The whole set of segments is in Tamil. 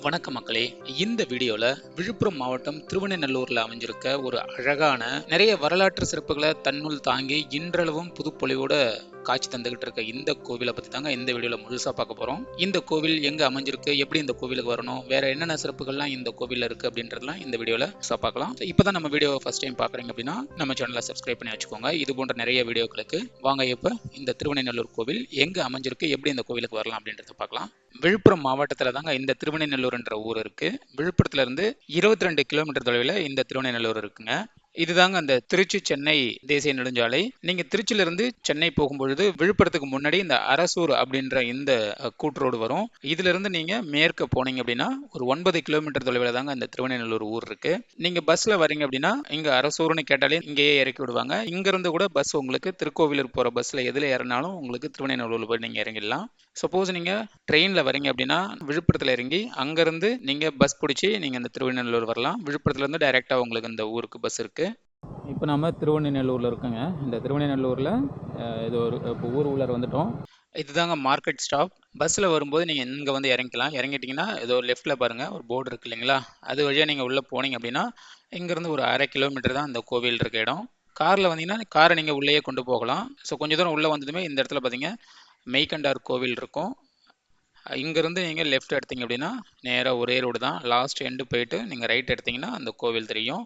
வணக்கம் மக்களே. இந்த வீடியோல விழுப்புரம் மாவட்டம் திருவண்ணநல்லூர்ல அமைஞ்சிருக்க ஒரு அழகான நிறைய வரலாற்று சிறப்புகளை தன்னுள் தாங்கி இன்றளவும் புதுப்பொலிவோட காட்சி தந்துகிட்டு இருக்க இந்த கோவிலை பத்தி தாங்க இந்த வீடியோல முழுசா பார்க்க போறோம். இந்த கோவில் எங்க அமைஞ்சிருக்கு, எப்படி இந்த கோவிலுக்கு வரணும், வேற என்னென்ன சிறப்புகள்லாம் இந்த கோவில்ல இருக்கு அப்படின்றதெல்லாம் இந்த வீடியோல பார்க்கலாம். இப்பதான் நம்ம வீடியோ ஃபர்ஸ்ட் டைம் பாக்குறீங்க அப்படின்னா நம்ம சேனலை சப்ஸ்கிரைப் பண்ணி வச்சுக்கோங்க. இது போன்ற நிறைய வீடியோக்களுக்கு வாங்க இப்ப இந்த திருவண்ணநல்லூர் கோவில் எங்க அமைஞ்சிருக்கு, எப்படி இந்த கோவிலுக்கு வரலாம் அப்படின்றத பார்க்கலாம். விழுப்புரம் மாவட்டத்துல தாங்க இந்த திருவண்ணநல்லூர் என்ற ஊர் இருக்கு. விழுப்புரத்துல இருந்து 22 கிலோமீட்டர் தொலைவில் இந்த திருவண்ணநல்லூர் இருக்குங்க. இதுதாங்க அந்த திருச்சி சென்னை தேசிய நெடுஞ்சாலை. நீங்க திருச்சியில இருந்து சென்னை போகும்பொழுது விழுப்புரத்துக்கு முன்னாடி இந்த அரசூர் அப்படின்ற இந்த கூட்ரோடு வரும். இதுல இருந்து நீங்க மேற்க போனீங்க அப்படின்னா ஒரு 9 கிலோமீட்டர் தொலைவில் தாங்க இந்த திருவண்ணநல்லூர் ஊர் இருக்கு. நீங்க பஸ்ல வரீங்க அப்படின்னா இங்க அரசூர்னு கேட்டாலே இங்கேயே இறக்கி விடுவாங்க. இங்க இருந்து கூட பஸ் உங்களுக்கு திருக்கோவிலூர் போற பஸ்ல எதுல ஏறினாலும் உங்களுக்கு திருவண்ணநல்லூர்ல போய் நீங்க இறங்கிடலாம். சப்போஸ் நீங்க ட்ரெயின்ல வரீங்க அப்படின்னா விழுப்புரத்துல இறங்கி அங்கிருந்து நீங்க பஸ் பிடிச்சி நீங்க இந்த திருவண்ணநல்லூர் வரலாம். விழுப்புரத்துல இருந்து டைரக்டா உங்களுக்கு இந்த ஊருக்கு பஸ் இருக்கு. இப்போ நம்ம திருவண்ணநல்லூர்ல இருக்கோங்க. இந்த திருவண்ணநல்லூர்ல இது ஒரு ஊர் உள்ள வந்துட்டோம். இதுதாங்க மார்க்கெட் ஸ்டாப். பஸ்ல வரும்போது நீங்க இங்க வந்து இறங்கிக்கலாம். இறங்கிட்டீங்கன்னா ஏதோ லெஃப்ட்ல பாருங்க ஒரு போர்டு இருக்கு இல்லைங்களா, அது வழியா நீங்க உள்ள போனீங்க அப்படின்னா இங்கிருந்து ஒரு 1/2 கிலோமீட்டர் தான் அந்த கோவில் இருக்க இடம். கார்ல வந்தீங்கன்னா காரை நீங்க உள்ளேயே கொண்டு போகலாம். ஸோ கொஞ்ச தூரம் உள்ள வந்ததுமே இந்த இடத்துல பாத்தீங்க மெய்கண்டார் கோவில் இருக்கும். இங்கேருந்து நீங்கள் லெஃப்ட் எடுத்தீங்க அப்படின்னா நேராக ஒரே ரோடு தான். லாஸ்ட் எண்டு போயிட்டு நீங்கள் ரைட் எடுத்தீங்கன்னா அந்த கோவில் தெரியும்.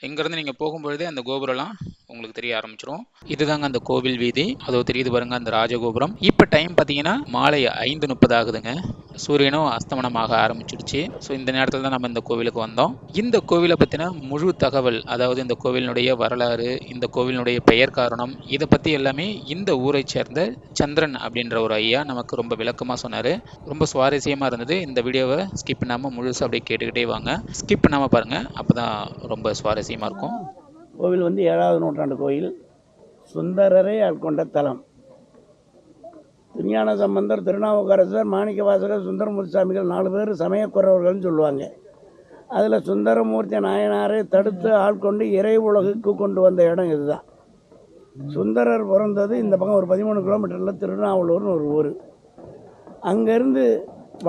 இங்கேருந்து நீங்கள் போகும்பொழுதே அந்த கோபுரம்லாம் உங்களுக்கு தெரிய ஆரம்பிச்சிடும். இதுதாங்க அந்த கோவில் வீதி. அதோ தெரியுது பாருங்க அந்த ராஜகோபுரம். இப்போ டைம் பார்த்தீங்கன்னா மாலை 5:30 ஆகுதுங்க. சூரியனும் அஸ்தமனமாக ஆரம்பிச்சிடுச்சு. ஸோ இந்த நேரத்தில் தான் நம்ம இந்த கோவிலுக்கு வந்தோம். இந்த கோவிலை பற்றின முழு தகவல், அதாவது இந்த கோவிலினுடைய வரலாறு, இந்த கோவிலினுடைய பெயர் காரணம், இதை பற்றி எல்லாமே இந்த ஊரை சேர்ந்த சந்திரன் அப்படின்ற ஒரு ஐயா நமக்கு ரொம்ப விளக்கமாக சொன்னார். ரொம்ப சுவாரஸ்யமாக இருந்தது. இந்த வீடியோவை ஸ்கிப் பண்ணாமல் முழுசாக அப்படியே கேட்டுக்கிட்டே வாங்க. ஸ்கிப் பண்ணாமல் பாருங்கள், அப்போ தான் ரொம்ப சுவாரஸ்யமாக இருக்கும். கோவில் வந்து 7ஆவது நூற்றாண்டு கோயில். சுந்தரரை ஆட்கொண்ட தலம். திருஞான சம்பந்தர், திருநாவுக்கரசர், மாணிக்கவாசகர், சுந்தரமூர்த்தி சாமிகள் 4 பேர் சமயக்குறவர்கள்னு சொல்லுவாங்க. அதில் சுந்தரமூர்த்தி நாயனாரை தடுத்து ஆட்கொண்டு இறை உலகுக்கு கொண்டு வந்த இடம் இதுதான். சுந்தரர் பிறந்தது இந்த பக்கம் ஒரு 13 கிலோமீட்டரில் திருநாவலூர்னு ஒரு ஊர். அங்கேருந்து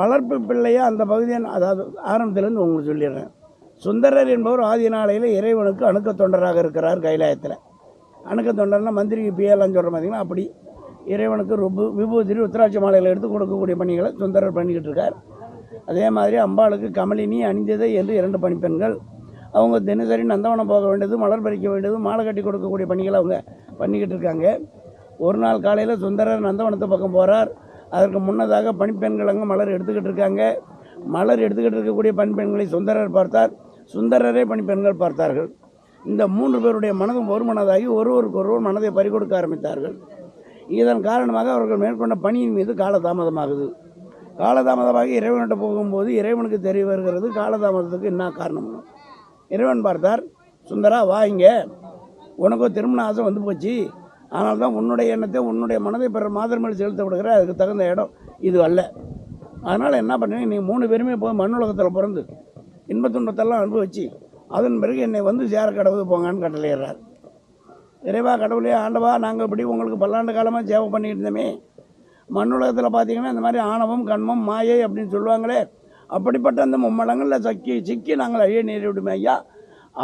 வளர்ப்பு பிள்ளையாக அந்த பகுதியை, அதாவது ஆரம்பத்திலேருந்து உங்களுக்கு சொல்லிடுறேன். சுந்தரர் என்பவர் ஆதி நாளையில் இறைவனுக்கு அணுக்க தொண்டராக இருக்கிறார். கைலாயத்தில் அணுக்க தொண்டர்னா மந்திரிக்கு பியெல்லாம் சொல்கிற பார்த்தீங்கன்னா அப்படி இறைவனுக்கு விபூதி உத்திராட்ச மாலையில் எடுத்து கொடுக்கக்கூடிய பணிகளை சுந்தரர் பண்ணிக்கிட்டு இருக்கார். அதே மாதிரி அம்பாளுக்கு கமலினி அணிந்ததை என்று 2 பணிப்பெண்கள். அவங்க தினசரி நந்தவனம் போக வேண்டியது, மலர் பறிக்க வேண்டியது, மாலை கட்டி கொடுக்கக்கூடிய பணிகளை அவங்க பண்ணிக்கிட்டு இருக்காங்க. ஒரு நாள் காலையில் சுந்தரர் நந்தவனத்து பக்கம் போகிறார். அதற்கு முன்னதாக பணிப்பெண்கள் அங்கே மலர் எடுத்துக்கிட்டு இருக்காங்க. மலர் எடுத்துக்கிட்டு இருக்கக்கூடிய பணிப்பெண்களை சுந்தரர் பார்த்தார். சுந்தரரே பணிப்பெண்கள் பார்த்தார்கள். இந்த 3 பேருடைய மனதும் ஒரு மனதாகி ஒருவருக்கொருவர் மனதை பறிகொடுக்க ஆரம்பித்தார்கள். இதன் காரணமாக அவர்கள் மேற்கொண்ட பணியின் மீது காலதாமதமாகுது. காலதாமதமாகி இறைவன்கிட்ட போகும்போது இறைவனுக்கு தெரிய வருகிறது காலதாமதத்துக்கு என்ன காரணம். இறைவன் பார்த்தார், சுந்தரா வா, இங்க உனக்கோ திருமண ஆசை வந்து போச்சு. ஆனால் தான் உன்னுடைய எண்ணத்தை, உன்னுடைய மனதை பிற மாதர் மேல் செலுத்த விடுகிற, அதுக்கு தகுந்த இடம் இது அல்ல. அதனால் என்ன பண்ணுறீங்க, நீ 3 பேருமே போய் மண்ணுலகத்தில் பிறந்து இன்பத்துன்பத்தெல்லாம் அனுபவிச்சு அதன் பிறகு என்னை வந்து சேர கடவுள் போங்கன்னு கட்டளையிடுறார். இறைவா, கடவுளே, ஆண்டவா, நாங்கள் இப்படி உங்களுக்கு பல்லாண்டு காலமாக சேவை பண்ணிட்டு இருந்தோமே. மண்ணுலகத்தில் பார்த்தீங்கன்னா இந்த மாதிரி ஆணவம், கண்மம், மாயை அப்படின்னு சொல்லுவாங்களே, அப்படிப்பட்ட அந்த மும்மடங்களில் சிக்கி நாங்கள் அழிய நேரிடுமே ஐயா.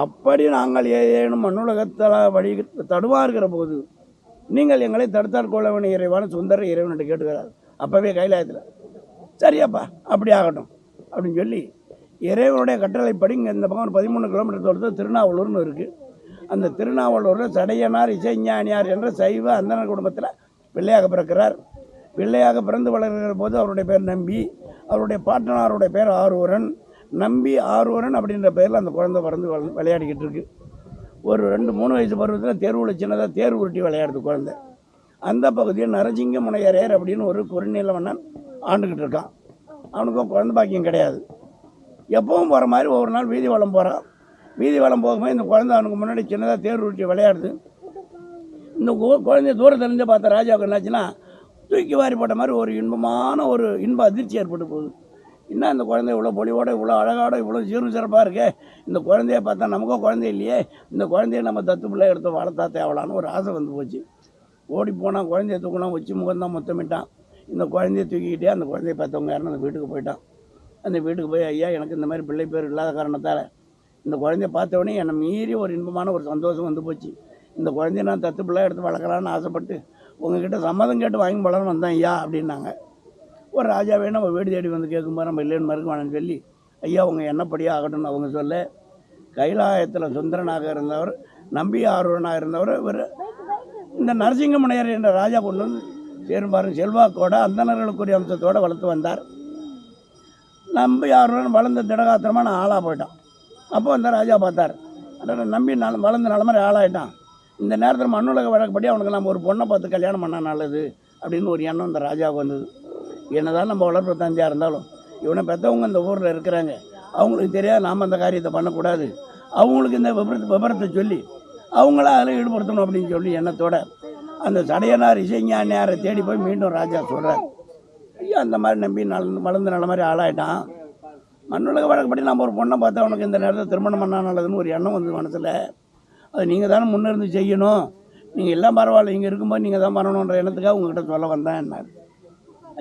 அப்படி நாங்கள் ஏதேனும் மண்ணுலகத்தில் வழி தடுவாருக்கிற போது நீங்கள் எங்களை தடுத்தாற் கொள்ள வேண்டிய இறைவான சுந்தர இறைவன்கிட்ட கேட்டுக்கிறார். அப்போவே கைலாயத்தில் சரியாப்பா அப்படி ஆகட்டும் அப்படின்னு சொல்லி இறைவனுடைய கட்டளைப்படி இங்கே இந்த பக்கம் 13 கிலோமீட்டர் தூரத்தில் திருநாவலூர்னு இருக்குது. அந்த திருநாவலூரில் சடையனார் இசைஞானியார் என்ற சைவ அந்தனர் குடும்பத்தில் பிள்ளையாக பிறக்கிறார். பிள்ளையாக பிறந்து வளர்கிற போது அவருடைய பேர் நம்பி, அவருடைய பாட்டனாருடைய பேர் ஆரூரன். நம்பி ஆரூரன் அப்படின்ற பேரில் அந்த குழந்தை பிறந்து விளையாடிக்கிட்டு இருக்கு. ஒரு 2-3 வயசு பருவத்தில் தேர்வுல சின்னதாக தேர் உருட்டி விளையாடுது குழந்தை. அந்த பகுதியில் நரசிங்க முனையரையர் அப்படின்னு ஒரு குறுநில மன்னன் ஆண்டுக்கிட்டு இருக்கான். அவனுக்கும் குழந்தை பாக்கியம் கிடையாது. எப்பவும் போகிற மாதிரி ஒவ்வொரு நாள் வீதி வளம் போகிறான். வீதி வளம் போகும்போது இந்த குழந்தை அவனுக்கு முன்னாடி சின்னதாக தேர் உருட்டி விளையாடுது. இந்த குழந்தைய தூரத்துலேருந்தே பார்த்த ராஜாவுக்கு என்னாச்சுன்னா தூக்கி வாரி போட்ட மாதிரி ஒரு இன்ப அதிர்ச்சி ஏற்பட்டு போகுது. இன்னும் இந்த குழந்தை இவ்வளோ பொலிவோட, இவ்வளோ அழகாட, இவ்வளோ சீரும் சிறப்பாக இருக்கே, இந்த குழந்தைய பார்த்தா நமக்கோ குழந்தை இல்லையே, இந்த குழந்தைய நம்ம தத்து பிள்ளை எடுத்து வளர்த்தா தேவலான்னு ஒரு ஆசை வந்து போச்சு. ஓடி போனால் குழந்தைய தூக்கினா வச்சு முகம்தான் முத்தமிட்டான். இந்த குழந்தைய தூக்கிக்கிட்டே அந்த குழந்தைய பார்த்தவங்க யாருன்னு அந்த வீட்டுக்கு போயிட்டான். அந்த வீட்டுக்கு போய் ஐயா எனக்கு இந்த மாதிரி பிள்ளை பேர் இல்லாத காரணத்தால் இந்த குழந்தைய பார்த்த உடனே என்னை மீறி ஒரு இன்பமான ஒரு சந்தோஷம் வந்து போச்சு. இந்த குழந்தைய நான் தத்து பிள்ளை எடுத்து வளர்க்கலான்னு ஆசைப்பட்டு உங்ககிட்ட சம்மதம் கேட்டு வாங்கி வளரணும் வந்தேன் ஐயா அப்படின்னாங்க. ஒரு ராஜாவே நம்ம வீடு தேடி வந்து கேட்கும்போது நம்ம இல்லைன்னு மறுக்குவானு சொல்லி ஐயா உங்கள் என்னப்படியாக ஆகட்டும்னு அவங்க சொல்ல கைலாயத்தில் சுந்தரனாக இருந்தவர் நம்பி ஆர்வனாக இருந்தவர் இவர் இந்த நரசிங்கமனையர் என்ற ராஜா கொண்டு வந்து சேரும்பாரும் செல்வாக்கோட அந்தணர்களுக்குரிய அம்சத்தோடு வளர்த்து வந்தார். நம்பி ஆர்வன் வளர்ந்த திடகாத்திரமான ஆளாக போயிட்டான். அப்போ அந்த ராஜா பார்த்தார், நம்பி வளர்ந்த நல்ல மாதிரி ஆளாயிட்டான். இந்த நேரத்தில் மண்ணுலக வழக்கப்படி அவனுக்கு நம்ம ஒரு பொண்ணை பார்த்து கல்யாணம் பண்ணால் நல்லது அப்படின்னு ஒரு எண்ணம் இந்த ராஜாவுக்கு வந்தது. என்னதான் நம்ம வளர்ப்பு தந்தையாக இருந்தாலும் இவனை பெற்றவங்க இந்த ஊரில் இருக்கிறாங்க, அவங்களுக்கு தெரியாது நாம் அந்த காரியத்தை பண்ணக்கூடாது, அவங்களுக்கு இந்த விபரத்தை சொல்லி அவங்கள அதில் ஈடுபடுத்தணும் அப்படின்னு சொல்லி எண்ணத்தோட அந்த சடையனார் இசைஞானியாரை தேடி போய் மீண்டும் ராஜா சொல்கிறார், ஐயா அந்த மாதிரி நம்பி வளர்ந்து நல்ல மாதிரி ஆளாயிட்டான், மண்ணுலக வழக்கப்படி நம்ம ஒரு பொண்ணை பார்த்தா அவனுக்கு இந்த நேரத்தில் திருமணம் பண்ணால் நல்லதுன்னு ஒரு எண்ணம் வந்து மனசில். அது நீங்கள் தானே முன்னிருந்து செய்யணும், நீங்கள் எல்லாம் பரவாயில்ல, இங்கே இருக்கும்போது நீங்கள் தான் பண்ணணுன்ற எண்ணத்துக்காக உங்கள்கிட்ட சொல்ல வந்தேன் என்னார்.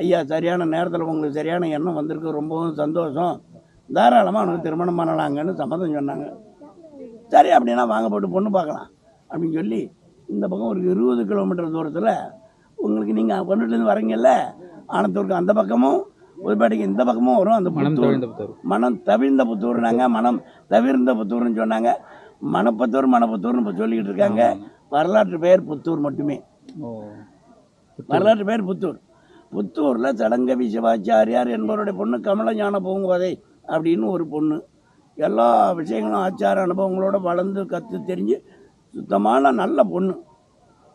ஐயா சரியான நேரத்தில் உங்களுக்கு சரியான எண்ணம் வந்திருக்கு, ரொம்பவும் சந்தோஷம், தாராளமாக அவனுக்கு திருமணம் பண்ணலாங்கன்னு சம்மதம் சொன்னாங்க. சரி அப்படின்னா வாங்க போட்டு பொண்ணு பார்க்கலாம் அப்படின்னு சொல்லி இந்த பக்கம் ஒரு 20 கிலோமீட்டர் தூரத்தில் உங்களுக்கு நீங்கள் கொண்டுட்டு வரீங்கல்ல ஆனத்தூருக்கு அந்த பக்கமும் புதுப்பேட்டைக்கு இந்த பக்கமும் வரும். அந்த புத்தூர் மனம் தவிர்ந்த புத்தூர்னாங்க, மனம் தவிர்ந்த புத்தூர்னு சொன்னாங்க. மணப்புத்தூர்னு இப்போ சொல்லிக்கிட்டு இருக்காங்க. வரலாற்று பெயர் புத்தூர் மட்டுமே, வரலாற்று பெயர் புத்தூர். புத்தூரில் சடங்கவி சிவாச்சாரியார் என்பவருடைய பொண்ணு கமலஞான பூங்கோதை அப்படின்னு ஒரு பொண்ணு. எல்லா விஷயங்களும் ஆச்சார அனுபவங்களோட வளர்ந்து கற்று தெரிஞ்சு சுத்தமான நல்ல பொண்ணு.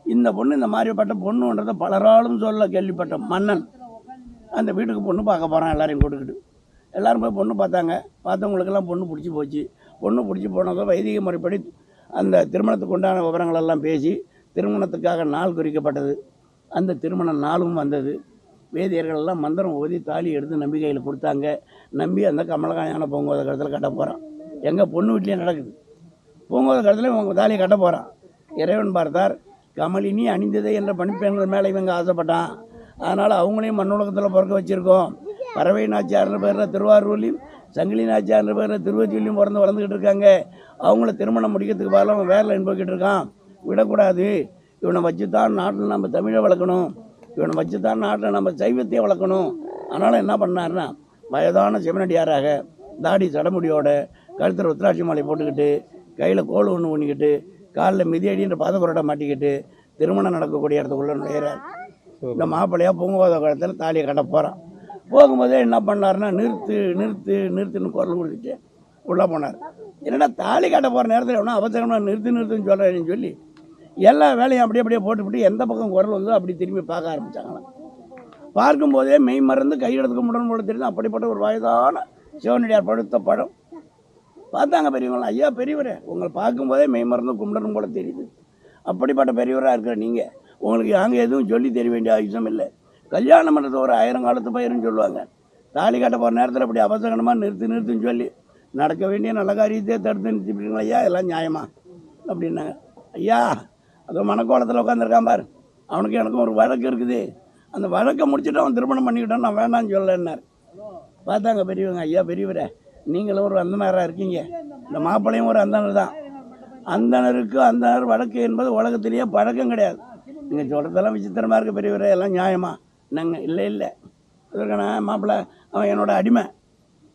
இந்த பொண்ணு இந்த மாதிரிப்பட்ட பொண்ணுன்றதை பலராலும் சொல்ல கேள்விப்பட்ட மன்னன் அந்த வீட்டுக்கு பொண்ணு பார்க்க போகிறான் எல்லாரையும் கூட்டுக்கிட்டு. எல்லோரும் போய் பொண்ணு பார்த்தாங்க. பார்த்தவங்களுக்கெல்லாம் பொண்ணு பிடிச்சி போச்சு. பொண்ணு பிடிச்சி போனதும் வைதிக முறைப்படி அந்த திருமணத்துக்கு உண்டான விவரங்களெல்லாம் பேசி திருமணத்துக்காக நாள் குறிக்கப்பட்டது. அந்த திருமண நாளும் வந்தது. வேதியர்கள் எல்லாம் மந்திரம் ஓதி தாலி எடுத்து நம்பி கையில் கொடுத்தாங்க. நம்பி அந்த கமலகாயான பூங்கோத கழுத்தில் கட்ட போகிறான். எங்கள் பொண்ணு வீட்லேயே நடக்குது. பூங்கோத கழுத்தில் இவங்க தாலியை கட்ட போகிறான். இறைவன் பார்த்தார், கமலினி அணிந்ததை என்ற பணிப்பெண்கள் மேலே இவங்க ஆசைப்பட்டான். அதனால் அவங்களையும் மண்ணுலகத்தில் பிறக்க வச்சுருக்கோம். பறவை நாச்சியார்ன்ற பேரில் திருவாரூர்லையும் சங்கிலி நாச்சியார்ன்ற பேரில் திருவொற்றிலையும் வளர்ந்துக்கிட்டு இருக்காங்க. அவங்கள திருமணம் முடிக்கிறதுக்கு பதிலாக அவன் வேரில் அனுபவிக்கிட்டு இருக்கான். விடக்கூடாது. இவனை வச்சு தான் நாட்டில் நம்ம தமிழை வளர்க்கணும், இவனை வச்சு தான் நாட்டில் நம்ம சைவத்தையே வளர்க்கணும். அதனால் என்ன பண்ணாருன்னா வயதான சிவனடியாராக தாடி சடமுடியோட கழுத்தில் ருத்ராட்சி மாலை போட்டுக்கிட்டு கையில் கோல் ஒன்று பண்ணிக்கிட்டு காலில் மிதியடின்ற பாதபுரோட மாட்டிக்கிட்டு திருமணம் நடக்கக்கூடிய இடத்துக்குள்ள நுழையிறார். இந்த மாப்பிள்ளையாக பூங்கோத காலத்தில் தாலியை கட்ட போகிறான். போகும்போதே என்ன பண்ணாருன்னா நிறுத்துன்னு குரல் கொடுத்துட்டு உள்ளே போனார். என்னடா தாலி கட்ட போகிற நேரத்தில் எவ்வளோ அவசரமாக நிறுத்துன்னு சொல்கிறேன்னு சொல்லி எல்லா வேலையும் அப்படியே போட்டுவிட்டு எந்த பக்கம் குரல் வந்தோ அப்படி திரும்பி பார்க்க ஆரம்பித்தாங்களாம். பார்க்கும்போதே மெய் மறந்து கையெடுத்துக்க முடியும் போல தெரியுது. அப்படிப்பட்ட ஒரு வயதான சிவனடியார் படுத்த படம் பார்த்தாங்க பெரியவங்களாம். ஐயா பெரியவரே, உங்களை பார்க்கும்போதே மெய் மறந்து கும்பிடணும் போல தெரியுது. அப்படிப்பட்ட பெரியவராக இருக்கிற நீங்கள் உங்களுக்கு நாங்கள் எதுவும் சொல்லி தெரிய வேண்டிய அவசியம் இல்லை. கல்யாணம் பண்ணுறது ஒரு 1000 காலத்து பயிருன்னு சொல்லுவாங்க. தாலி கட்ட போகிற நேரத்தில் அப்படி அவசரமாக நிறுத்துன்னு சொல்லி நடக்க வேண்டிய நல்ல காரியத்தையே தடுத்து நிறுத்திப்பீங்களா ஐயா, எல்லாம் நியாயமா அப்படின்னாங்க. ஐயா அது மனக்கோலத்தில் உட்காந்துருக்கான் பாரு, அவனுக்கு எனக்கும் ஒரு வழக்கு இருக்குது, அந்த வழக்கை முடிச்சுட்டு அவன் திருமணம் பண்ணிக்கிட்டான், நான் வேணான்னு சொல்லலைன்னார். பார்த்தாங்க பெரியவங்க, ஐயா பெரியவரே நீங்களும் ஒரு அந்தனராக இருக்கீங்க, இந்த மாப்பிள்ளையும் ஒரு அந்தனர் தான். அந்தனருக்கு அந்தனர் வழக்கு என்பது உலகத்திலேயே பழக்கம் கிடையாது. நீங்கள் சொல்கிறதெல்லாம் விசித்திரமாக இருக்க பெரியவரே, எல்லாம் நியாயமா நாங்கள் இல்லை அதற்கான மாப்பிள்ளை அவன் என்னோட அடிமை,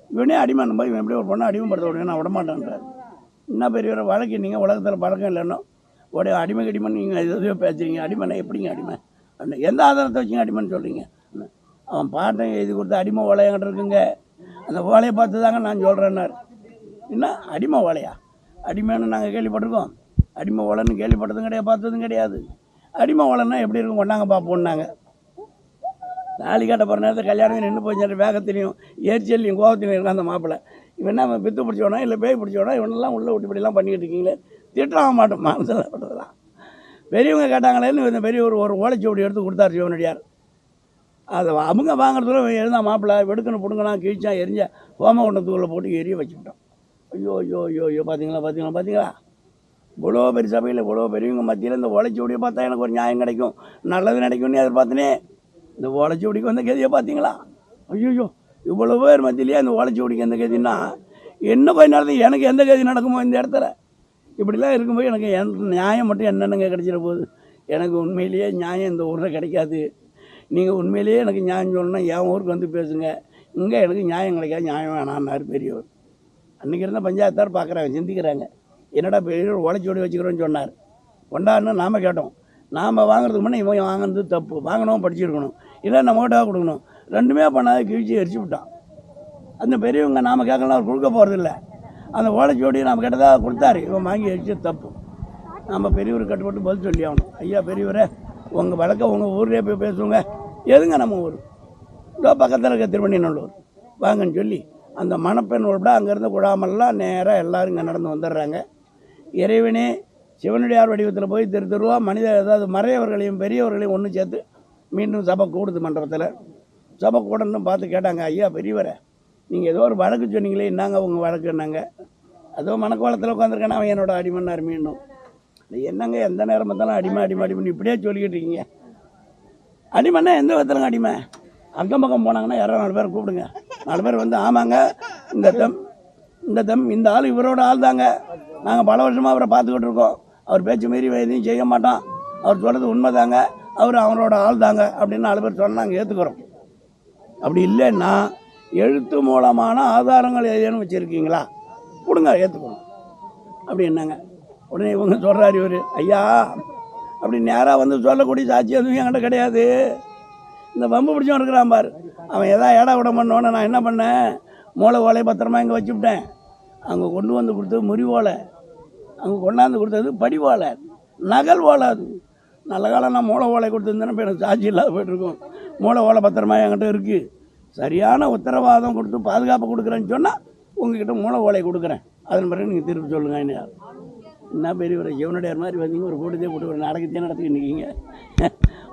இவனே அடிமைன்னு போய் இவன் எப்படி ஒரு பொண்ணை அடிமைப்படுத்த விடுவேன், நான் விடமாட்டேன்றார். என்ன பெரியவரை வழக்கு நீங்கள் உலகத்தில் பழக்கம் இல்லைன்னோ உடைய அடிமைன்னு நீங்கள் எதோ பேசுகிறீங்க. அடிமைனா எப்படிங்க அடிமை, எந்த ஆதாரத்தை வச்சுங்க அடிமைன்னு சொல்கிறீங்க? அவன் பாட்டை எழுதி கொடுத்த அடிமை ஓலையாங்கிட்ட இருக்குங்க, அந்த ஓலையை பார்த்து தாங்க நான் சொல்கிறேன்னார். என்ன அடிமை ஓலையா? அடிமைன்னு நாங்கள் கேள்விப்பட்டிருக்கோம், அடிமை ஓலைன்னு கேள்விப்பட்டதும் கிடையாது, பார்த்ததும் கிடையாது. அடிமை ஓலைன்னா எப்படி இருக்கும், கொண்டாங்க பார்ப்போம்னாங்க. தாலி கட்ட போகிற நேரத்தில் கல்யாணம் நின்று போச்சு வேகத்திலையும் எரிச்சல்லையும் கோபத்திலையும் இருக்கான் அந்த மாப்பிள்ளை. இவன் என்ன அவன் பித்து பிடிச்சோனா இல்லை பேய் பிடிச்சோனா, இவனெல்லாம் உள்ளே விட்டுப்படிலாம் பண்ணிக்கிட்டு இருக்கீங்களே, திட்டாக மாட்டோம் மனசில் பட்டதெல்லாம். பெரியவங்க கேட்டாங்களேன்னு இந்த பெரிய ஒரு ஓலைச்சுவடி எடுத்து கொடுத்தாரு சிவனடியார். அதை அவங்க வாங்குறதுல எழுந்தா மாப்பிள்ளை வெடுக்கணும் பிடுங்கனா கீழ்ச்சா எரிஞ்ச ஹோமகுண்டத்துக்குள்ளே போட்டு எரிய வச்சுக்கிட்டோம். ஐயோ பார்த்தீங்களா இவ்வளோ பெரிய சபையில் இவ்வளோ பெரியவங்க மத்தியில் இந்த ஓலைச்சுவடியை பார்த்தா எனக்கு ஒரு நியாயம் கிடைக்கும், நல்லது கிடைக்கும்னு எதிர்பார்த்தனே. இந்த ஓலைச்சுவடிக்கு வந்த கதியை பார்த்தீங்களா? ஐயோ இவ்வளோ பேர் மத்தியிலேயே அந்த ஓலைச்சுவடிக்கு எந்த கதின்னா என்ன கொஞ்ச நேரத்தில் எனக்கு எந்த கதி நடக்குமோ இந்த இடத்துல இப்படிலாம் இருக்கும்போது எனக்கு நியாயம் மட்டும் என்னென்னங்க கிடைச்சிட போகுது. எனக்கு உண்மையிலேயே நியாயம் இந்த ஊரில் கிடைக்காது. நீங்கள் உண்மையிலேயே எனக்கு நியாயம் சொல்லணும்னா என் ஊருக்கு வந்து பேசுங்க. இங்கே எனக்கு நியாயம் கிடைக்காது, நியாயம் வேணான்னாரு பெரியவர். அன்றைக்கி இருந்த பஞ்சாயத்தார் பார்க்குறாங்க, சிந்திக்கிறாங்க. என்னடா பெரியவர் ஓலைச்சுவடி வச்சுக்கிறோன்னு சொன்னார். கொண்டாடுன்னு நாம் கேட்டோம். நாம் வாங்குறதுக்கு முன்னே இவன் வாங்கினது தப்பு. வாங்கினோம் படிச்சிருக்கணும், இல்லை நம்மகிட்ட கொடுக்கணும். ரெண்டுமே பண்ணாத கிழிச்சி எரிச்சு விட்டான். அந்த பெரியவங்க நாம் கேட்கலாம், அவர் கொடுக்க போகிறதில்ல. அந்த ஓலைச்சுவடியை நாம் கேட்டதாக கொடுத்தாரு, இவன் வாங்கி எரிச்சு தப்பு. நம்ம பெரியவர் கட்டுப்பட்டு பதில் சொல்லி ஆகணும். ஐயா பெரியவரே, உங்கள் வழக்க உங்கள் ஊர்லேயே போய் பேசுவோங்க. எதுங்க நம்ம ஊர் இதோ பக்கத்தில் இருக்க திருவண்ணைநல்லூர் வாங்கன்னு சொல்லி அந்த மணப்பெண் உள்பட அங்கேருந்து குழாமெல்லாம் நேராக எல்லோரும் இங்கே நடந்து வந்துடுறாங்க. இறைவனே சிவனடியார் வடிவத்தில் போய் தெருவா மனித அதாவது மறையவர்களையும் பெரியவர்களையும் ஒன்று சேர்த்து மீண்டும் சபை கூடுது மண்டபத்தில். சபை கூடன்னு பார்த்து கேட்டாங்க, ஐயா பெரியவரை நீங்கள் ஏதோ ஒரு வழக்கு சொன்னீங்களே, என்னங்க உங்கள் வழக்குன்னாங்க. அதோ மணக்கோலத்தில் உட்காந்துருக்கேன்னா அவன் என்னோட அடிமன்னார். மீண்டும் என்னங்க எந்த நேரம் பார்த்தாலும் அடிமை அடிமை அடிமைன்னு இப்படியே சொல்லிக்கிட்டு இருக்கீங்க. அடிமைன்னா எந்த விதத்துலங்க அடிமை? அக்கம் பக்கம் போனாங்கன்னா யாரோ 4 பேர் கூப்பிடுங்க. 4 பேர் வந்து ஆமாங்க இந்த ஆள் இவரோட ஆள் தாங்க, நாங்கள் பல வருஷமாக அவரை பார்த்துக்கிட்டு இருக்கோம், அவர் பேச்சு மீறி எதையும் செய்ய மாட்டோம், அவர் சொல்கிறது உண்மை தாங்க, அவர் அவரோட ஆள் தாங்க அப்படின்னு 4 பேர் சொன்னால் நாங்கள் ஏற்றுக்கிறோம். அப்படி இல்லைன்னா எழுத்து மூலமான ஆதாரங்கள் எதையும் வச்சுருக்கீங்களா கொடுங்க, ஏற்றுக்கணும் அப்படின்னாங்க. உடனே இவங்க சொல்கிறாரு, இவர் ஐயா அப்படி நேராக வந்து சொல்லக்கூடிய சாட்சி எதுவும் என்கிட்ட கிடையாது. இந்த வம்பு பிடிச்சவன் இருக்கிறான் பார், அவன் எதாவது ஏடா விட பண்ணோன்னு நான் என்ன பண்ணேன், மூளை ஓலை பத்திரமா இங்கே வச்சுவிட்டேன். அங்கே கொண்டு வந்து கொடுத்தது முறி ஓலை, அங்கே கொண்டாந்து கொடுத்தது படி ஓலை, நகல் ஓலை. அது நல்ல காலம் நான் மூளை ஓலை கொடுத்துருந்தேன்னா இப்போ எனக்கு சாட்சி இல்லாத போய்ட்டுருக்கோம். மூளை ஓலை பத்திரமா என்கிட்ட இருக்குது. சரியான உத்தரவாதம் கொடுத்து பாதுகாப்பு கொடுக்குறேன்னு சொன்னால் உங்ககிட்ட மூளை ஓலை கொடுக்குறேன், அதன் பிறகு நீங்கள் திருப்பி சொல்லுங்க. என்ன பெரியவர் சிவனடியார் மாதிரி வந்தீங்க, ஒரு கூட்டத்தையே போட்டு ஒரு நாடகத்தையே நடத்திக்கிட்டு நிற்கிங்க.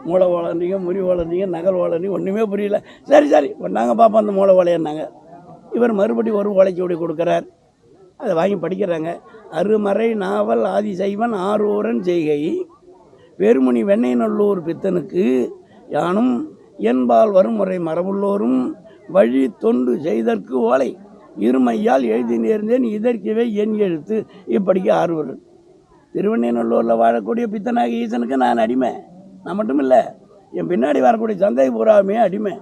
மூளை ஓலைன்றீங்க, முறி ஓலைன்றீங்க, நகல் ஓலைன்றீங்க, ஒன்றுமே புரியல. சரி ஒன்றாங்க பார்ப்போம் அந்த மூளை ஓலைன்னாங்க. இவர் மறுபடியும் ஒரு ஓலைச்சுவடி கொடுக்குறார். அதை வாங்கி படிக்கிறாங்க. அருமறை நாவல் ஆதிசைவன் ஆரூரன் செய்கை பெருமுனி வெண்ணெய்நல்லூர் பித்தனுக்கு யானும் என்பால் வருமுறை மரபுள்ளோரும் வழி தொண்டு செய்தற்கு ஓலை இருமையால் எழுதி நேர்ந்தேன் இதற்கவே என் எழுத்து இப்படிக்கு ஆர்வலன். திருவண்ணைநல்லூரில் வாழக்கூடிய பித்தனாகி ஈசனுக்கு நான் அடிமை. நான் மட்டும் இல்லை, என் பின்னாடி வரக்கூடிய சந்தை பூராமே அடிமை.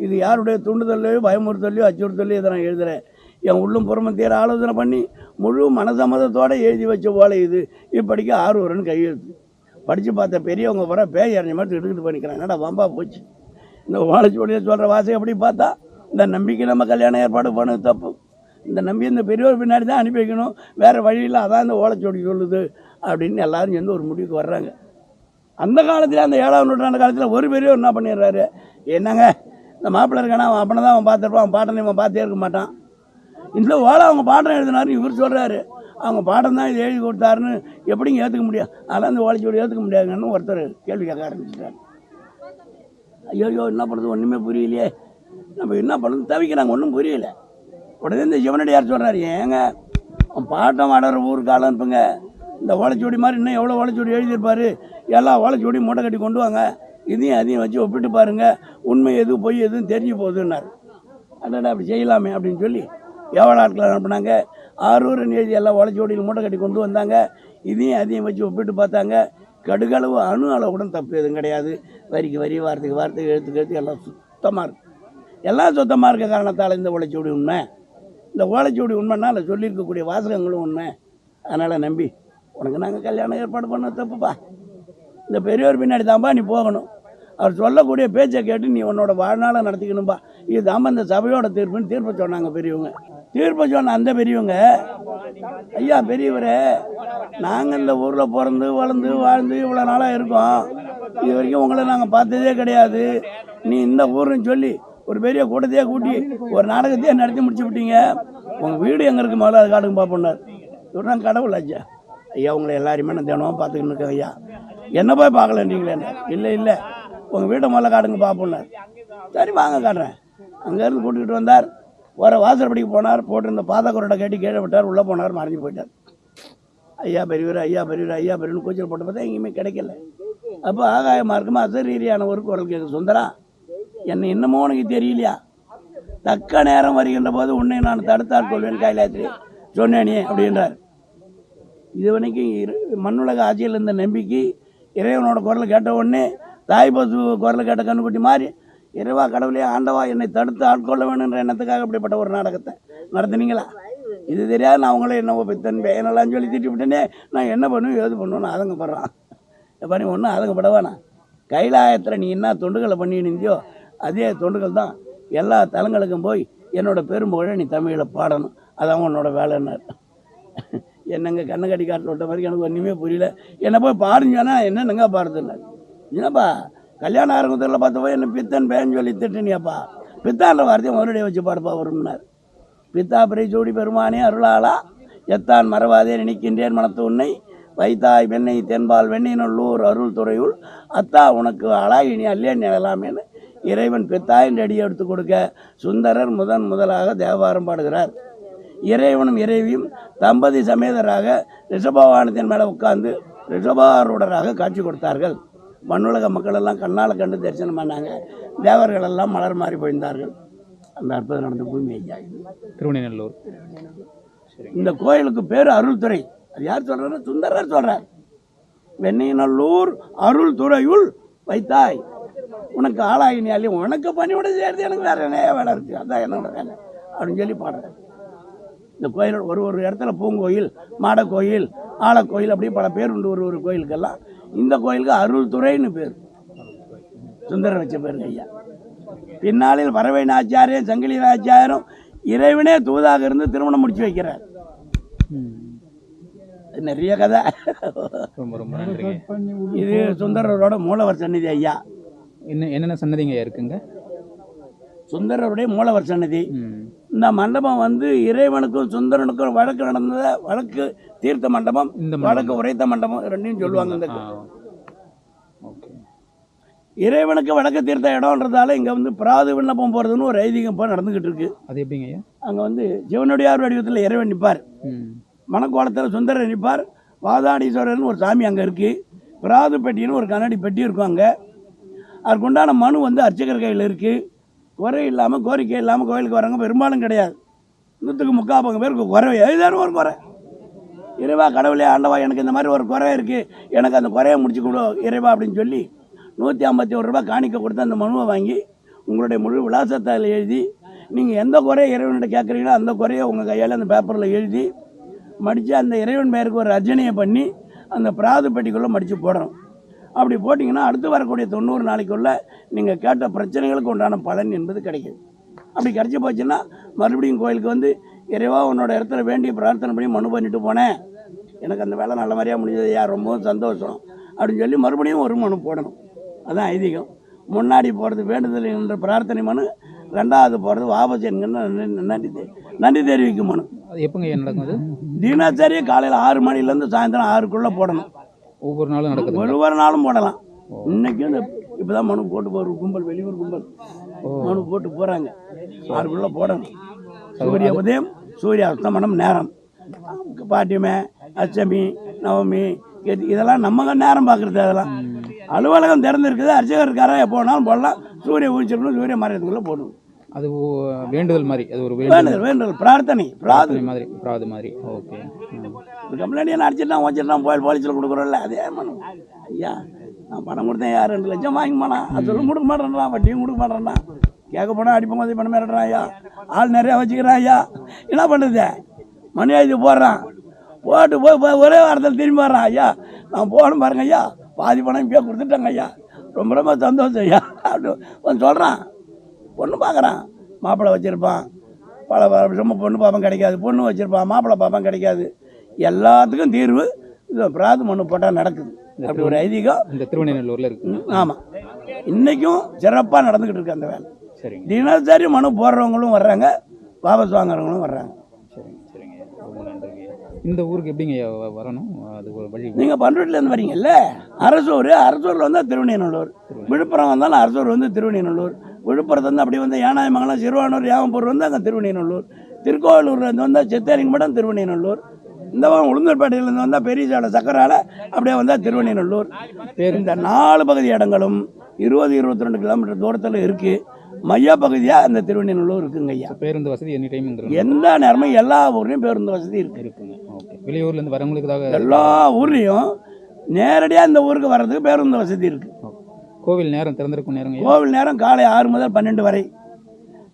இது யாருடைய தூண்டுதலையோ பயமுறுத்தலையோ அச்சுறுத்தலையோ இதை நான் எழுதுகிறேன். என் உள்ளும் புறமும் தீர ஆலோசனை பண்ணி முழு மனசம்மதத்தோடு எழுதி வச்ச ஓலை இது இப்படிக்கு ஆர்வலன் கையெழுத்து. படித்து பார்த்த பெரியவங்க வர பேய் அறிஞ்ச மாதிரி எடுத்துக்கிட்டு பண்ணிக்கிறாங்க. என்னடா வம்பா போச்சு. இந்த ஓலைச்சுவடியை சொல்கிற வாசை எப்படி பார்த்தா இந்த நம்பிக்கை நம்ம கல்யாணம் ஏற்பாடு பண்ணது தப்பு. இந்த நம்பி இந்த பெரியவர் பின்னாடி தான் அனுப்பி வைக்கணும், வேறு வழியில் அதான் இந்த ஓலைச்சுவடி சொல்லுது அப்படின்னு எல்லாரும் சேர்ந்து ஒரு முடிவுக்கு வர்றாங்க. அந்த காலத்தில் அந்த 7ஆம் நூற்றாண்டு காலத்தில் ஒரு பெரியவர் என்ன பண்ணிடுறாரு, என்னங்க இந்த மாப்பிள்ளை இருக்கானா அவன் அப்பனை தான் அவன் பார்த்துருப்பான், அவன் பாட்டனை இவன் பார்த்தே இருக்க மாட்டான். இந்த ஓலை அவங்க பாட்டம் எழுதினாருன்னு இவர் சொல்கிறாரு. அவங்க பாடம் தான் இது எழுதி கொடுத்தாருன்னு எப்படிங்க ஏற்றுக்க முடியும்? அதெல்லாம் இந்த ஓலைச்சுவடி ஏற்றுக்க முடியாதுங்கன்னு ஒருத்தர் கேள்வி கேட்க ஆரம்பிச்சிட்டார். ஐயோ என்ன பண்ணுறது ஒன்றுமே புரியலையே, நம்ம என்ன பண்ணுறது தவிக்கிறாங்க, ஒன்றும் புரியல. உடனே இந்த சிவனடியார் சொல்கிறார், ஏங்க அவன் பாட்டம் ஆடுற ஊருக்கு ஆள் அனுப்புங்க, இந்த ஓலைச்சுவடி மாதிரி இன்னும் எவ்வளோ ஓலைச்சுவடி எழுதியிருப்பார், எல்லா ஓலைச்சுவடியும் மூட்டை கட்டி கொண்டு வாங்க, இதையும் அதையும் வச்சு ஒப்பிட்டு பாருங்கள், உண்மை எதுவும் பொய் எதுவும் தெரிஞ்சு போகுதுன்னார். அதோட அப்படி செய்யலாமே அப்படின்னு சொல்லி எவ்வளோ ஆட்களை அனுப்புனாங்க. ஆரூரன் எழுதி எல்லா ஓலைச்சுவடியில் மூட்டை கட்டி கொண்டு வந்தாங்க, இதையும் அதையும் வச்சு ஒப்பிட்டு பார்த்தாங்க. கடுகளவு அணு அளவு கூட தப்பு எதுவும் கிடையாது. வரிக்கு வரி, வார்த்தைக்கு வார்த்தை, எழுத்துக்கு எழுத்து எல்லாம் சுத்தமாக இருக்குது. எல்லாம் சுத்தமாக இருக்க காரணத்தால் இந்த ஓலைச்சுவடி உண்மை. இந்த ஓலைச்சுவடி உண்மைன்னா அதில் சொல்லியிருக்கக்கூடிய வாசகங்களும் உண்மை. அதனால் நம்பி உனக்கு நாங்கள் கல்யாணம் ஏற்பாடு பண்ண தப்புப்பா, இந்த பெரியவர் பின்னாடி தான்ப்பா நீ போகணும், அவர் சொல்லக்கூடிய பேச்சை கேட்டு நீ உன்னோட வாழ்நாளை நடத்திக்கணும்பா, இது தான்ப்பா இந்த சபையோட தீர்ப்புன்னு தீர்ப்பை சொன்னாங்க பெரியவங்க. தீர்ப்பை சொன்ன அந்த பெரியவங்க, ஐயா பெரியவரே நாங்கள் இந்த ஊரில் பிறந்து வளர்ந்து வாழ்ந்து இவ்வளோ நாளாக இருக்கோம், இது வரைக்கும் உங்களை நாங்கள் பார்த்ததே கிடையாது, நீ இந்த ஊருன்னு சொல்லி ஒரு பெரிய கூட்டத்தையே கூட்டி ஒரு நாடகத்தையே நடத்தி முடிச்சு விட்டீங்க, உங்கள் வீடு எங்கே இருக்குது முதல்ல அது காட்டுங்க பார்ப்போம்னார். இவர் தான் கடவுள் ஆச்சா. ஐயா உங்களை எல்லாருமே நான் தினமும் பார்த்துக்கிட்டு இருக்கேன் ஐயா, என்ன போய் பார்க்கலன்றீங்களே? இல்லை உங்கள் வீட்டை முதல்ல காட்டுங்க பார்ப்போம்னார். சரி வாங்க காட்டுறேன். அங்கேருந்து கூட்டிகிட்டு வந்தார். வர வாசற்படிக்கு போனார், போட்டிருந்த பாதக்குரட்டை கேட்டு கீழே விட்டார், உள்ளே போனார், மறைஞ்சு போயிட்டார். ஐயா பெரியவர் ஐயா பெரியவர் ஐயா பெரியவர்னு கூச்சல் போட்டு பார்த்தா எங்கேயுமே கிடைக்கல. அப்போ ஆகாய மார்க்கமாக அசரீரியான ஒரு குரல் கேட்க, சுந்தரா என்னை என்னமோ உனக்கு தெரியலையா, தக்க நேரம் வருகின்ற போது உன்னை நான் தடுத்தாற் கொள்வேன் கைலாயத்திலே சொன்னேனே அப்படின்றார். இது வரைக்கும் மண்ணுலக ஆட்சியில் இருந்த நம்பிக்கை இறைவனோட குரலை கேட்ட உடனே தாய் பசு குரலை கேட்ட கண்ணுக்குட்டி மாதிரி இறைவா கடவுளே ஆண்டவா என்னை தடுத்து ஆட்கொள்ள வேணுன்ற எண்ணத்துக்காக அப்படிப்பட்ட ஒரு நாடகத்தை நடத்துனீங்களா? இது தெரியாது நான் அவங்களே என்னவோ பித்தன் பேனெல்லாம் சொல்லி திட்டி விட்டேனே, நான் என்ன பண்ணுவேன் ஏது பண்ணுவேன்னு ஆதங்கப்படுறான். பண்ணி ஒன்றும் ஆதங்கப்படவானா? கைலாயத்தில் நீ என்ன தொண்டுகளை பண்ணியிருந்தியோ அதே தொண்டுகள் தான் எல்லா தலங்களுக்கும் போய் என்னோட பெரும்புகழை நீ தமிழில் பாடணும், அதான் உன்னோட வேலைன்னார். என்னங்க கண்ணை கட்டி காட்டு விட்ட மாதிரி எனக்கு ஒன்றுமே புரியல. என்னை போய் பாடுன்னு சொன்னால் என்னென்னங்க பாடுதுன்னார். என்னப்பா கல்யாண ஆரம்பத்தில் பார்த்து போய் என்ன பித்தன் பேன்னு சொல்லி திட்டுனியாப்பா, பித்தான்ற வார்த்தையை முதலடியை வச்சு பாடுப்பா வரும்னார். பித்தா பிறை சூடி பெருமானே அருளாளா எத்தான் மறவாதே நினைக்கின்றேன் மனத்து உன்னை வைத்தாய் வெண்ணெய் தென்பால் வெண்ணினுள்ளூர் அருள் துறையுள் அத்தா உனக்கு ஆளா இனி அல்லேன் நிழலாமேன்னு இறைவன் பித்தாயின் அடி எடுத்து கொடுக்க சுந்தரர் முதலாக தேவாரம் பாடுகிறார். இறைவனும் இறைவியும் தம்பதி சமேதராக ரிஷபவாகனத்தின் மேலே உட்கார்ந்து ரிஷபாரூடராக காட்சி கொடுத்தார்கள். மண்ணுலக மக்கள் எல்லாம் கண்ணால் கண்டு தரிசனம் பண்ணாங்க. தேவர்கள் எல்லாம் மலர் மாறி போயிருந்தார்கள். அந்த அற்புதம் நடந்த பூமி ஐயா இது திருவண்ணநல்லூர். இந்த கோயிலுக்கு பேர் அருள்துறை. அது யார் சொல்றாரு? சுந்தரர் சொல்றார். வெண்ணிநல்லூர் அருள் துறையுள் வைத்தாய் உனக்கு ஆளாகினாலே உனக்கு பணியோட சேர்த்து எனக்கு வேற என்ன வேலை இருக்கு, அதான் என்னோட வேலை அப்படின்னு சொல்லி பாடுறாரு. இந்த கோயில் ஒரு இடத்துல பூங்கோயில், மாடக்கோயில், ஆலக்கோயில் அப்படி பல பேர் உண்டு. ஒரு கோயிலுக்கெல்லாம் இந்த கோயிலுக்கு அருள் துறைன்னு பேர், சுந்தரர் வச்ச பேருங்க ஐயா. பின்னாளில் பறவை நாச்சியாரையும் சங்கிலி நாச்சியாரும் இறைவனே தூதாக இருந்து திருமணம் முடிச்சு வைக்கிறார். நிறைய கதை. இது சுந்தரரோட மூலவர் சன்னதி ஐயா. என்னென்ன சன்னதிங்க இருக்குங்க? சுந்தரருடைய மூலவர் சன்னதி. இந்த மண்டபம் வந்து இறைவனுக்கும் சுந்தரனுக்கும் வழக்கு தீர்த்த மண்டபம், வழக்கு உரைத்த மண்டபம் ரெண்டையும் சொல்லுவாங்க. இந்த இறைவனுக்கு வழக்கு தீர்த்த இடம்ன்றதால இங்கே வந்து பிராது விண்ணப்பம் போகிறதுன்னு ஒரு ஐதீகம் இப்போ நடந்துக்கிட்டு இருக்கு. அது எப்படிங்க? அங்கே வந்து சிவனுடையார் வடிவத்தில் இறைவன் நிற்பார், மணக்கோலத்தில் சுந்தரர் நிற்பார், வாதாடீஸ்வரர்னு ஒரு சாமி அங்கே இருக்குது, பிராது பெட்டின்னு ஒரு கண்ணாடி பெட்டி இருக்கும் அங்கே. அதுக்குண்டான மனு வந்து அர்ச்சகர் கையில் இருக்குது. குறை இல்லாமல் கோரிக்கை இல்லாமல் கோயிலுக்கு வரவங்க பெரும்பாலும் கிடையாது. 100% பேருக்கு குறை, ஏதாரும் ஒரு குறை. இறைவா கடவுளே ஆண்டவா எனக்கு இந்த மாதிரி ஒரு குறை இருக்குது, எனக்கு அந்த குறையை முடிச்சு கொடு இறைவா அப்படின்னு சொல்லி 151 ரூபா காணிக்க கொடுத்து அந்த மனுவை வாங்கி உங்களுடைய முழு விலாசத்தில் எழுதி நீங்கள் எந்த குறையை இறைவன்கிட்ட கேட்குறீங்களோ அந்த குறையை உங்கள் கையால் அந்த பேப்பரில் எழுதி மடித்து அந்த இறைவன் பெயருக்கு ஒரு அர்ச்சனையை பண்ணி அந்த பிராது பெட்டிக்குள்ளே மடித்து போடணும். அப்படி போட்டிங்கன்னா அடுத்து வரக்கூடிய 90 நாளைக்குள்ளே நீங்கள் கேட்ட பிரச்சனைகளுக்கு உண்டான பலன் என்பது கிடைக்குது. அப்படி கிடச்சி போச்சுன்னா மறுபடியும் கோயிலுக்கு வந்து இறைவா உன்னோட இடத்துல வேண்டிய பிரார்த்தனை பண்ணி மனு பண்ணிட்டு போனேன், எனக்கு அந்த வேலை நல்ல மாதிரியாக முடிஞ்சது ஐயா, ரொம்பவும் சந்தோஷம் அப்படின்னு சொல்லி மறுபடியும் ஒரு மனு போடணும். அதுதான் ஐதீகம். முன்னாடி போகிறது வேண்டுதல் என்ற பிரார்த்தனை மனு, ரெண்டாவது போகிறது வாபஸ் என்கிற நன்றி தெரிவிக்கும் மனு. அது எப்போங்க நடக்குது? தினசரி காலையில் 6 மணிலேருந்து சாயந்தரம் 6க்குள்ளே போடணும். ஒவ்வொரு நாளும் நடக்குது? ஒவ்வொரு நாளும் போடலாம். இன்னைக்கும் இப்போ தான் மனு போட்டு போகிற கும்பல், வெளியூர் கும்பல் மனு போட்டு போகிறாங்க. 6க்குள்ளே போடணும். சூரிய உதயம், சூரிய அஸ்தமனம் நேரம், பாட்டியமே, அஷ்டமி, நவமி, இதெல்லாம் நம்ம நேரம் பார்க்குறது. அதெல்லாம் அலுவலகம் திறந்துருக்குது, அர்ச்சகர் இருக்காரா, எப்போ வேணாலும் போடலாம். சூரிய உதிச்சிருக்கணும், சூரிய மறையத்துக்குள்ளே போடணும். அது வேண்டுதல் மாதிரி, அது ஒரு வேண்டுதல் பிரார்த்தனை மாதிரி, பிராது மாதிரி. ஓகே. கம்ப்ளைண்ட் அடிச்சிட்டான் வச்சிட்டான் போலீஸில் கொடுக்குறோம்ல, அதே மனு. ஐயா நான் பணம் கொடுத்தேன், யார் 2 லட்சம் வாங்கி போனான், அது சொல்ல கொடுக்க மாட்டேன்றான், வட்டியும் கொடுக்க மாட்டேன்றான், கேட்க போனால் அடிப்போம் அதை பண்ண மாட்டேறான். ஐயா ஆள் நிறையா வச்சுக்கிறான். ஐயா என்ன பண்ணுறது, மணி ஆயுது போடுறான், போட்டு போய் ஒரே வாரத்தில் திரும்பி வர்றான். ஐயா நான் போகணும் பாருங்க ஐயா, பாதி பணம் இப்பயே கொடுத்துட்டாங்க ஐயா, ரொம்ப ரொம்ப சந்தோஷம் ஐயா அப்படின்னு சொல்கிறான். பொண்ணு பார்க்குறான், மாப்பிள்ளை வச்சுருப்பான், பல வருஷமாக பொண்ணு பார்ப்பேன் கிடைக்காது, பொண்ணு வச்சுருப்பான், மாப்பிள்ளை பார்ப்பேன் கிடைக்காது. எல்லாத்துக்கும் தீர்வு இது பிராது மனு போட்டால் நடக்குது. அப்படி ஒரு ஐதீகம் இந்த திருவண்ணநல்லூரில் இருக்குது. ஆமாம், இன்றைக்கும் சிறப்பாக நடந்துக்கிட்டு இருக்கு அந்த வேலை. சரிங்க. தினசரி மனு போடுறவங்களும் வர்றாங்க, வாபஸ் வாங்குறவங்களும் வர்றாங்க. சரிங்க சரிங்க, ரொம்ப நன்றிங்க. இந்த ஊருக்கு எப்படிங்க வரணும்? அது ஒரு வழி. நீங்கள் பண்ருட்டிலேருந்து வரீங்கல்ல, அரசூரில் வந்தால் திருவண்ணநல்லூர், விழுப்புரம் வந்தாலும் அரசூர் வந்து திருவண்ணநல்லூர், விழுப்புரத்து வந்து அப்படி வந்து யானாயமங்கலம், சிறுவானூர், யாவம்பூர் வந்து அங்கே திருவண்ணநல்லூர், திருக்கோவிலூர்லேருந்து வந்தால் சித்தேரிங்கமடம் திருவண்ணநல்லூர், இந்த உளுந்தூர்பேட்டையிலேருந்து வந்தால் பெரிய சாலை சக்கரால அப்படியே வந்தால் திருவண்ணநல்லூர். இந்த 4 பகுதி இடங்களும் 20-22 கிலோமீட்டர் தூரத்தில் இருக்குது. மையப்பகுதியாக அந்த திருவெண்ணநல்லூர் இருக்குங்க ஐயா. பேருந்து வசதி எனி டைம் எந்த நேரமும் எல்லா ஊர்லேயும் பேருந்து வசதி இருக்குங்க. ஓகே. வெளியூர்லேருந்து வரவங்களுக்காக எல்லா ஊர்லேயும் நேரடியாக இந்த ஊருக்கு வர்றதுக்கு பேருந்து வசதி இருக்குது. கோவில் நேரம் திறந்திருக்கும் நேரம்? கோவில் நேரம் காலை 6 முதல் 12 வரை,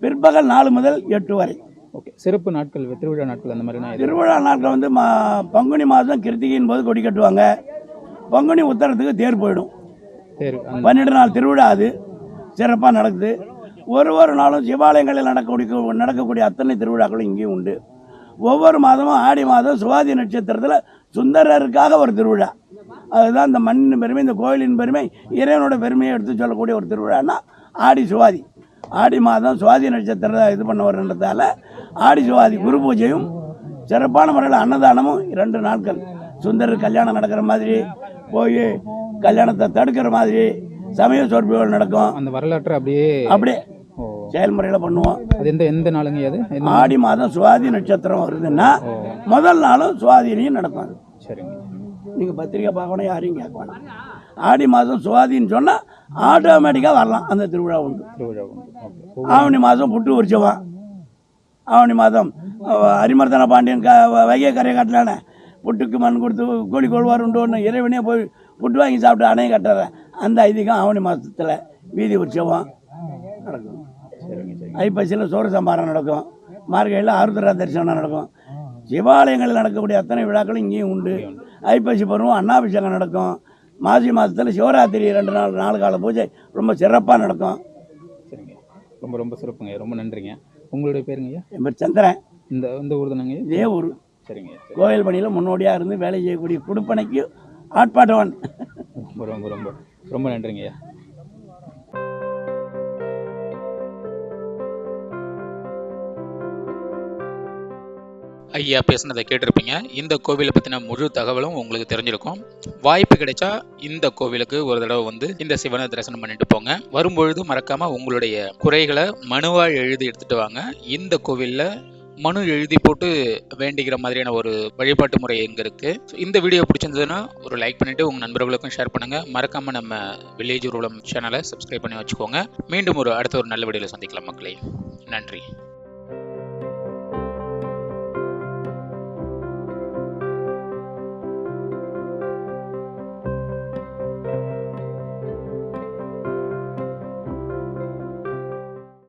பிற்பகல் 4 முதல் 8 வரை. ஓகே. சிறப்பு நாட்கள், திருவிழா நாட்கள் அந்த மாதிரினா? திருவிழா நாட்கள் வந்து பங்குனி மாதம் கிருத்திகையின் போது கொடி கட்டுவாங்க. பங்குனி உத்தரத்துக்கு தேர் போயிடும். 12 நாள் திருவிழா அது சிறப்பாக நடக்குது. ஒரு நாளும் சிவாலயங்களில் நடக்கக்கூடிய அத்தனை திருவிழாக்களும் இங்கேயும் உண்டு. ஒவ்வொரு மாதமும் ஆடி மாதம் சுவாதி நட்சத்திரத்தில் சுந்தரருக்காக ஒரு திருவிழா. அதுதான் இந்த மண்ணின் பெருமை, இந்த கோயிலின் பெருமை, இறைவனோட பெருமையை எடுத்து சொல்லக்கூடிய ஒரு திருவிழான்னா ஆடி சுவாதி. ஆடி மாதம் சுவாதி நட்சத்திரத்தை இது பண்ண வருன்றதால ஆடி சுவாதி குரு பூஜையும் சிறப்பான முறையில் அன்னதானமும் 2 நாட்கள் சுந்தரர் கல்யாணம் நடக்கிற மாதிரி, போய் கல்யாணத்தை தடுக்கிற மாதிரி சமய சொற்பொழிவுகள் நடக்கும். அந்த வரலாற்றை அப்படியே செயல்முறையில் பண்ணுவோம். அது எந்த நாளுங்க? அது ஆடி மாதம் சுவாதி நட்சத்திரம் வருதுன்னா முதல் நாளும் சுவாதினையும் நடக்கும். சரிங்க. நீங்கள் பத்திரிக்கை பார்க்கணும், யாரையும் கேட்க வேணாம். ஆடி மாதம் சுவாதின்னு சொன்னால் ஆட்டோமேட்டிக்காக வரலாம். அந்த திருவிழா உண்டு. ஆவணி மாதம் புட்டு உற்சவம். ஆவணி மாதம் அரிமர்தன பாண்டியன் வைகை கரையை கட்டலானே, புட்டுக்கு மண் கொடுத்து கோழி கொள்வார் உண்டு ஒன்று இறைவனே போய் புட்டு வாங்கி சாப்பிட்டு அணையை கட்டுற அந்த ஐதீகம் ஆவணி மாதத்தில் வீதி உற்சவம் நடக்கும். ஐப்பசியில் சோறு சம்பாரம் நடக்கும். மார்கழியில் ஆருத்ரா தரிசனம் நடக்கும். சிவாலயங்களில் நடக்கக்கூடிய அத்தனை விழாக்களும் இங்கேயும் உண்டு. ஐப்பசி பருவம் அன்னாபிஷேகம் நடக்கும். மாசி மாதத்தில் சிவராத்திரி 2 நாள் 4 கால பூஜை ரொம்ப சிறப்பாக நடக்கும். சரிங்க. ரொம்ப சிறப்புங்க. ரொம்ப நன்றிங்க. உங்களுடைய பேருங்கய்யா? என் பேர் சந்திரன். இந்த ஊர் தானங்க? இதே ஊர். சரிங்க. கோயில் பணியில் முன்னோடியாக இருந்து வேலை செய்யக்கூடிய குடுப்பனைக்கு ஆட்பாட்டவன். ரொம்ப நன்றிங்கய்யா. ஐயா பேசுனதை கேட்டிருப்பீங்க. இந்த கோவிலை பற்றின முழு தகவலும் உங்களுக்கு தெரிஞ்சிருக்கும். வாய்ப்பு கிடைச்சா இந்த கோவிலுக்கு ஒரு தடவை வந்து இந்த சிவனை தரிசனம் பண்ணிட்டு போங்க. வரும்பொழுது மறக்காம உங்களுடைய குறைகளை மனுவா எழுதி எடுத்துட்டு வாங்க. இந்த கோவிலில் மனு எழுதி போட்டு வேண்டிக்கிற மாதிரியான ஒரு வழிபாட்டு முறை எங்க இருக்கு. இந்த வீடியோ பிடிச்சிருந்ததுன்னா ஒரு லைக் பண்ணிட்டு உங்க நண்பர்களுக்கும் ஷேர் பண்ணுங்க. மறக்காம நம்ம வில்லேஜ் ஊர்வலம் சேனலை சப்ஸ்கிரைப் பண்ணி வச்சுக்கோங்க. மீண்டும் அடுத்த ஒரு நல்ல வீடியோல சந்திக்கலாம் மக்களே. நன்றி.